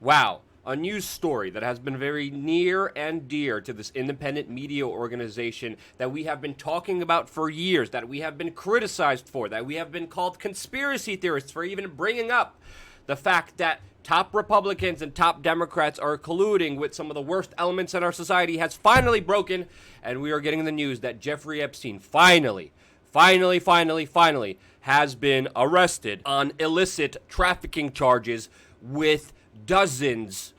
Wow, a news story that has been very near and dear to this independent media organization that we have been talking about for years, that we have been criticized for, that we have been called conspiracy theorists for even bringing up the fact that top Republicans and top Democrats are colluding with some of the worst elements in our society has finally broken, and we are getting the news that Jeffrey Epstein finally has been arrested on illicit trafficking charges with dozens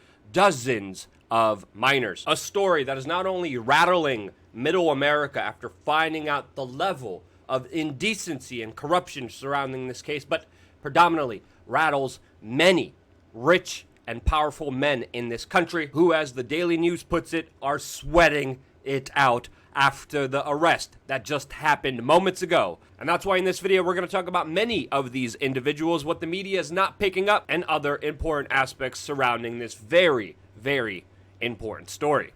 of minors. A story that is not only rattling middle America after finding out the level of indecency and corruption surrounding this case, but predominantly rattles many rich and powerful men in this country who, as the Daily News puts it, are sweating it out after the arrest that just happened moments ago. And that's why in this video we're going to talk about many of these individuals, what the media is not picking up, and other important aspects surrounding this very important story.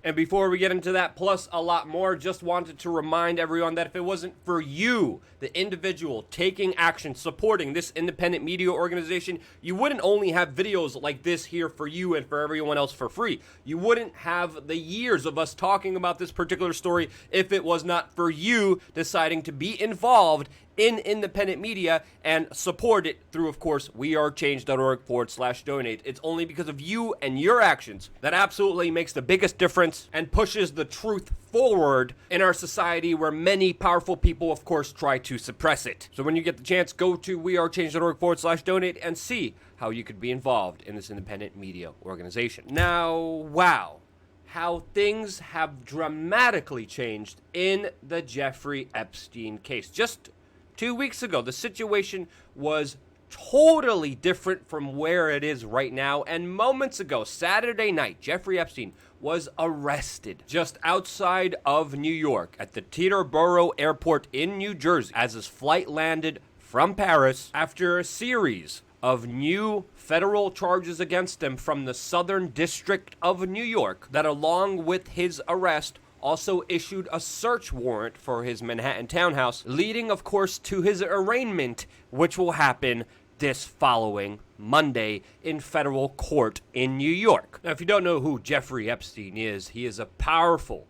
And before we get into that, plus a lot more, just wanted to remind everyone that if it wasn't for you, the individual taking action, supporting this independent media organization, you wouldn't only have videos like this here for you and for everyone else for free. You wouldn't have the years of us talking about this particular story if it was not for you deciding to be involved in independent media and support it through, of course, WeAreChange.org/donate. It's only because of you and your actions that absolutely makes the biggest difference and pushes the truth forward in our society where many powerful people, of course, try to suppress it. So when you get the chance, go to WeAreChange.org/donate and see how you could be involved in this independent media organization. Now, wow, how things have dramatically changed in the Jeffrey Epstein case. Just 2 weeks ago, the situation was totally different from where it is right now. And moments ago, Saturday night, Jeffrey Epstein was arrested just outside of New York at the Teterboro Airport in New Jersey as his flight landed from Paris after a series of new federal charges against him from the Southern District of New York that, along with his arrest, also issued a search warrant for his Manhattan townhouse, leading, of course, to his arraignment, which will happen this following Monday in federal court in New York. Now, if you don't know who Jeffrey Epstein is, he is a powerful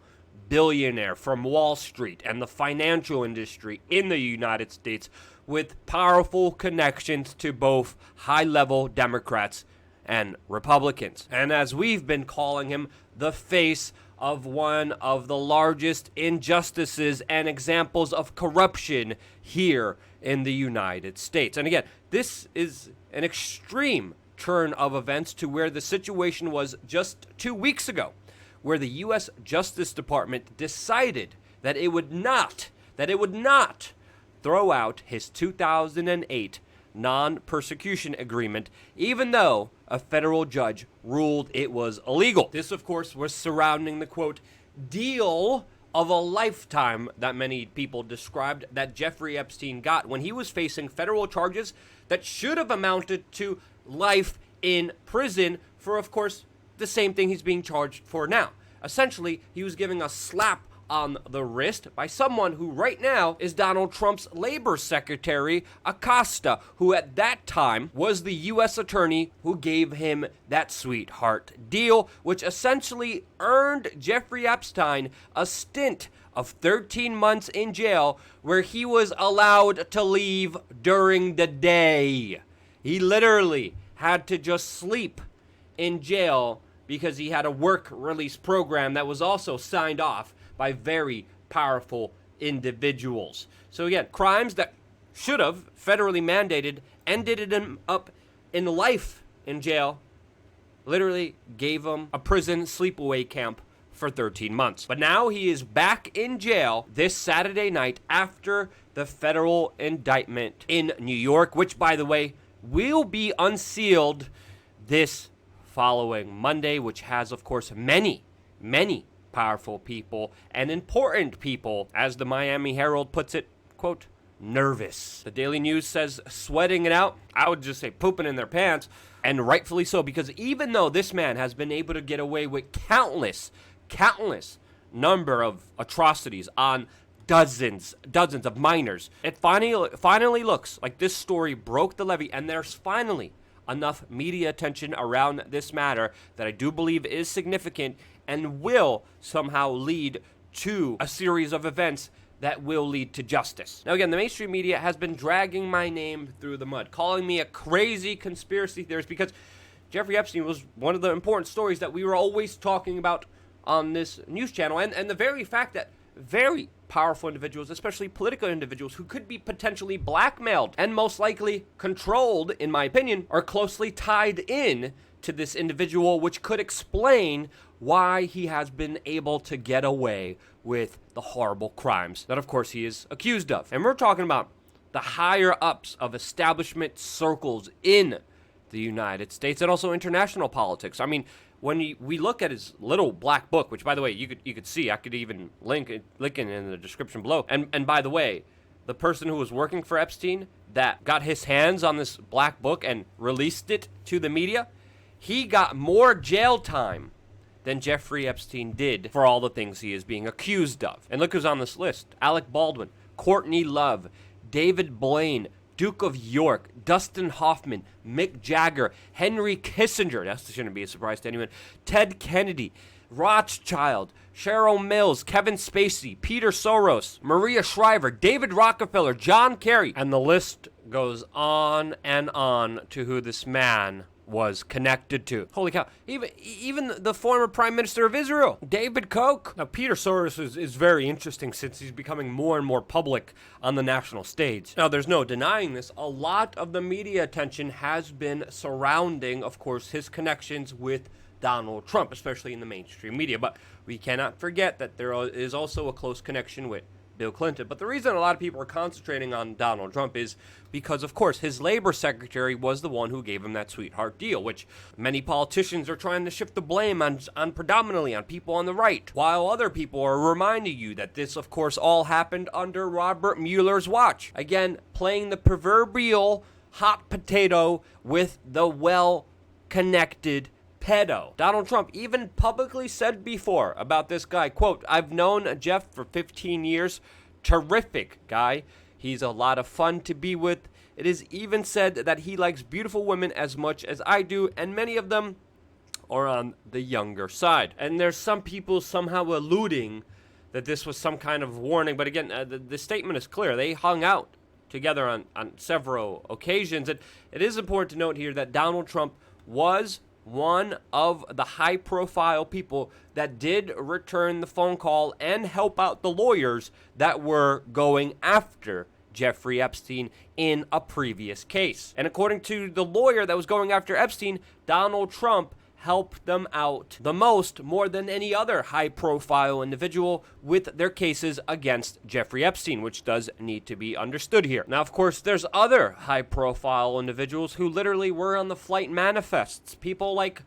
billionaire from Wall Street and the financial industry in the United States with powerful connections to both high-level Democrats and Republicans. And as we've been calling him, the face of one of the largest injustices and examples of corruption here in the United States. And again, this is an extreme turn of events to where the situation was just 2 weeks ago, where the U.S. Justice Department decided that it would not throw out his 2008 non-persecution agreement, even though a federal judge ruled it was illegal. This, of course, was surrounding the, quote, deal of a lifetime that many people described that Jeffrey Epstein got when he was facing federal charges that should have amounted to life in prison for, of course, the same thing he's being charged for now. Essentially, he was giving a slap on the wrist by someone who right now is Donald Trump's labor secretary, Acosta, who at that time was the U.S. attorney who gave him that sweetheart deal, which essentially earned Jeffrey Epstein a stint of 13 months in jail where he was allowed to leave during the day. He literally had to just sleep in jail because he had a work release program that was also signed off by very powerful individuals. So again, crimes that should have federally mandated ended him up in life in jail, literally gave him a prison sleepaway camp for 13 months. But now he is back in jail this Saturday night after the federal indictment in New York, which, by the way, will be unsealed this following Monday, which has, of course, many powerful people and important people, as the Miami Herald puts it, quote, nervous. The Daily News says sweating it out. I would just say pooping in their pants, and rightfully so, because even though this man has been able to get away with countless number of atrocities on dozens of minors, it finally looks like this story broke the levee, and there's finally enough media attention around this matter that I do believe is significant and will somehow lead to a series of events that will lead to justice. Now again, the mainstream media has been dragging my name through the mud, calling me a crazy conspiracy theorist because Jeffrey Epstein was one of the important stories that we were always talking about on this news channel. And the very fact that very powerful individuals, especially political individuals who could be potentially blackmailed and most likely controlled, in my opinion, are closely tied in to this individual, which could explain why he has been able to get away with the horrible crimes that, of course, he is accused of. And we're talking about the higher ups of establishment circles in the United States and also international politics. I mean, when we look at his little black book, which, by the way, you could see, I could even link it in the description below. And by the way, the person who was working for Epstein that got his hands on this black book and released it to the media, he got more jail time than Jeffrey Epstein did for all the things he is being accused of. And look who's on this list: Alec Baldwin, Courtney Love, David Blaine, Duke of York, Dustin Hoffman, Mick Jagger, Henry Kissinger, that shouldn't be a surprise to anyone, Ted Kennedy, Rothschild, Cheryl Mills, Kevin Spacey, Peter Soros, Maria Shriver, David Rockefeller, John Kerry, and the list goes on and on to who this man was connected to. Holy cow. Even the former Prime Minister of Israel, David Koch. Now, Peter Soros is very interesting since he's becoming more and more public on the national stage. Now, there's no denying this. A lot of the media attention has been surrounding, of course, his connections with Donald Trump, especially in the mainstream media. But we cannot forget that there is also a close connection with Bill Clinton. But the reason a lot of people are concentrating on Donald Trump is because, of course, his labor secretary was the one who gave him that sweetheart deal, which many politicians are trying to shift the blame on predominantly on people on the right, while other people are reminding you that this, of course, all happened under Robert Mueller's watch. Again, playing the proverbial hot potato with the well-connected pedo. Donald Trump even publicly said before about this guy, quote, "I've known Jeff for 15 years. Terrific guy. He's a lot of fun to be with. It is even said that he likes beautiful women as much as I do, and many of them are on the younger side." And there's some people somehow alluding that this was some kind of warning. But again, the statement is clear. They hung out together on several occasions. And it is important to note here that Donald Trump was one of the high-profile people that did return the phone call and help out the lawyers that were going after Jeffrey Epstein in a previous case. And according to the lawyer that was going after Epstein, Donald Trump helped them out the most, more than any other high-profile individual, with their cases against Jeffrey Epstein, which does need to be understood here. Now, of course, there's other high-profile individuals who literally were on the flight manifests. People like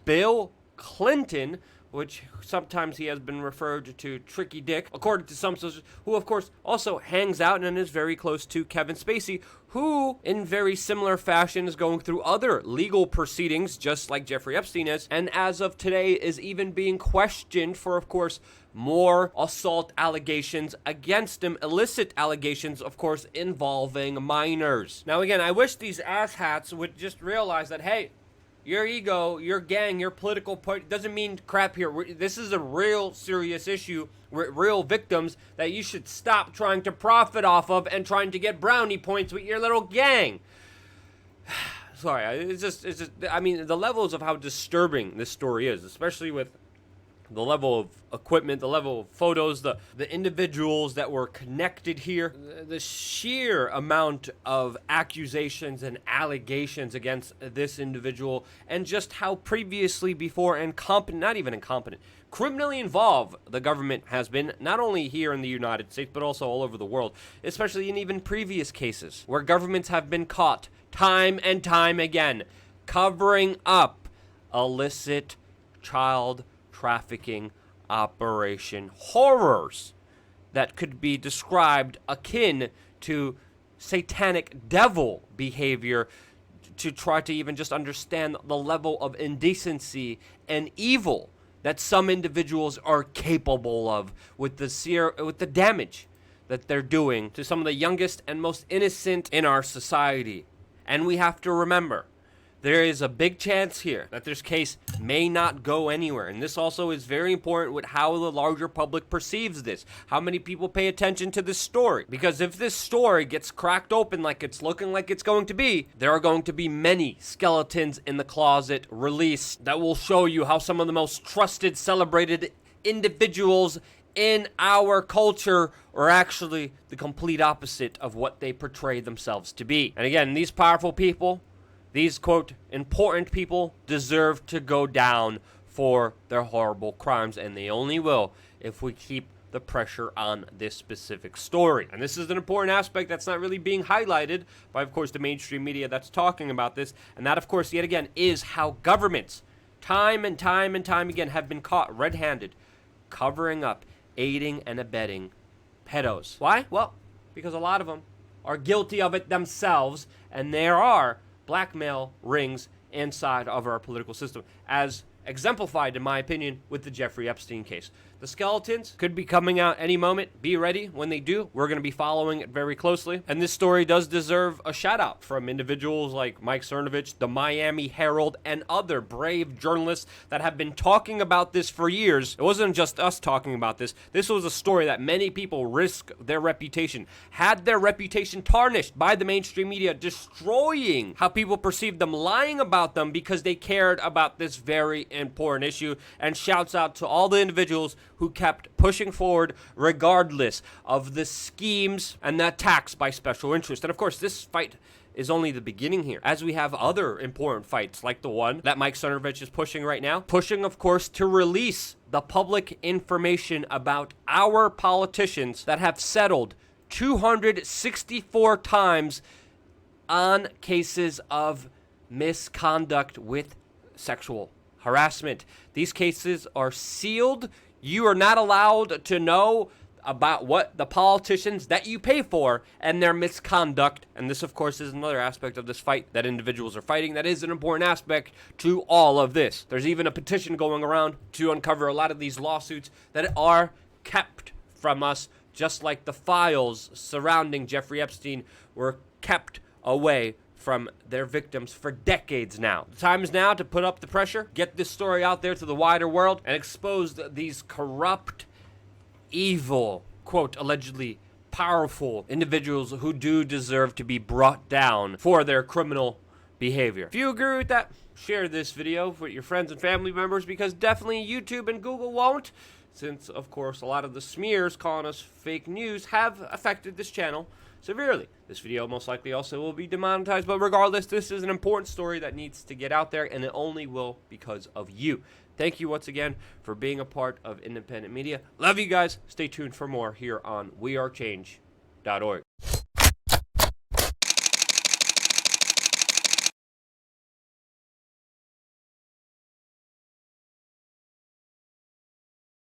Bill Clinton, which sometimes he has been referred to Tricky Dick, according to some sources, who, of course, also hangs out and is very close to Kevin Spacey, who, in very similar fashion, is going through other legal proceedings, just like Jeffrey Epstein is, and as of today is even being questioned for, of course, more assault allegations against him, illicit allegations, of course, involving minors. Now, again, I wish these asshats would just realize that, hey, your ego, your gang, your political party doesn't mean crap here. This is a real serious issue with real victims that you should stop trying to profit off of and trying to get brownie points with your little gang. Sorry, it's just, I mean, the levels of how disturbing this story is, especially with the level of equipment, the level of photos, the individuals that were connected here, the sheer amount of accusations and allegations against this individual, and just how previously before not even incompetent, criminally involved the government has been, not only here in the United States, but also all over the world, especially in even previous cases where governments have been caught time and time again covering up illicit child trafficking operation horrors that could be described akin to satanic devil behavior, to try to even just understand the level of indecency and evil that some individuals are capable of with the damage that they're doing to some of the youngest and most innocent in our society. And we have to remember there is a big chance here that this case may not go anywhere. And this also is very important with how the larger public perceives this. How many people pay attention to this story? Because if this story gets cracked open like it's looking like it's going to be, there are going to be many skeletons in the closet released that will show you how some of the most trusted, celebrated individuals in our culture are actually the complete opposite of what they portray themselves to be. And again, these powerful people, these, quote, important people, deserve to go down for their horrible crimes, and they only will if we keep the pressure on this specific story. And this is an important aspect that's not really being highlighted by, of course, the mainstream media that's talking about this. And that, of course, yet again, is how governments, time and time and time again, have been caught red-handed, covering up, aiding and abetting pedos. Why? Well, because a lot of them are guilty of it themselves, and there are blackmail rings inside of our political system, as exemplified, in my opinion, with the Jeffrey Epstein case. The skeletons could be coming out any moment. Be ready when they do. We're going to be following it very closely. And this story does deserve a shout out from individuals like Mike Cernovich, the Miami Herald, and other brave journalists that have been talking about this for years. It wasn't just us talking about this. This was a story that many people risked their reputation, had their reputation tarnished by the mainstream media, destroying how people perceived them, lying about them because they cared about this very important issue. And shouts out to all the individuals who kept pushing forward regardless of the schemes and the attacks by special interests. And of course, this fight is only the beginning here, as we have other important fights like the one that Mike Cernovich is pushing right now. Pushing, of course, to release the public information about our politicians that have settled 264 times on cases of misconduct with sexual harassment. These cases are sealed. You are not allowed to know about what the politicians that you pay for and their misconduct. And this, of course, is another aspect of this fight that individuals are fighting. That is an important aspect to all of this. There's even a petition going around to uncover a lot of these lawsuits that are kept from us, just like the files surrounding Jeffrey Epstein were kept away from their victims for decades now. The time is now to put up the pressure, get this story out there to the wider world, and expose these corrupt, evil, quote, allegedly powerful individuals who do deserve to be brought down for their criminal behavior. If you agree with that, share this video with your friends and family members, because definitely YouTube and Google won't, since, of course, a lot of the smears calling us fake news have affected this channel severely. This video most likely also will be demonetized, but regardless, this is an important story that needs to get out there, and it only will because of you. Thank you once again for being a part of independent media. Love you guys. Stay tuned for more here on WeAreChange.org.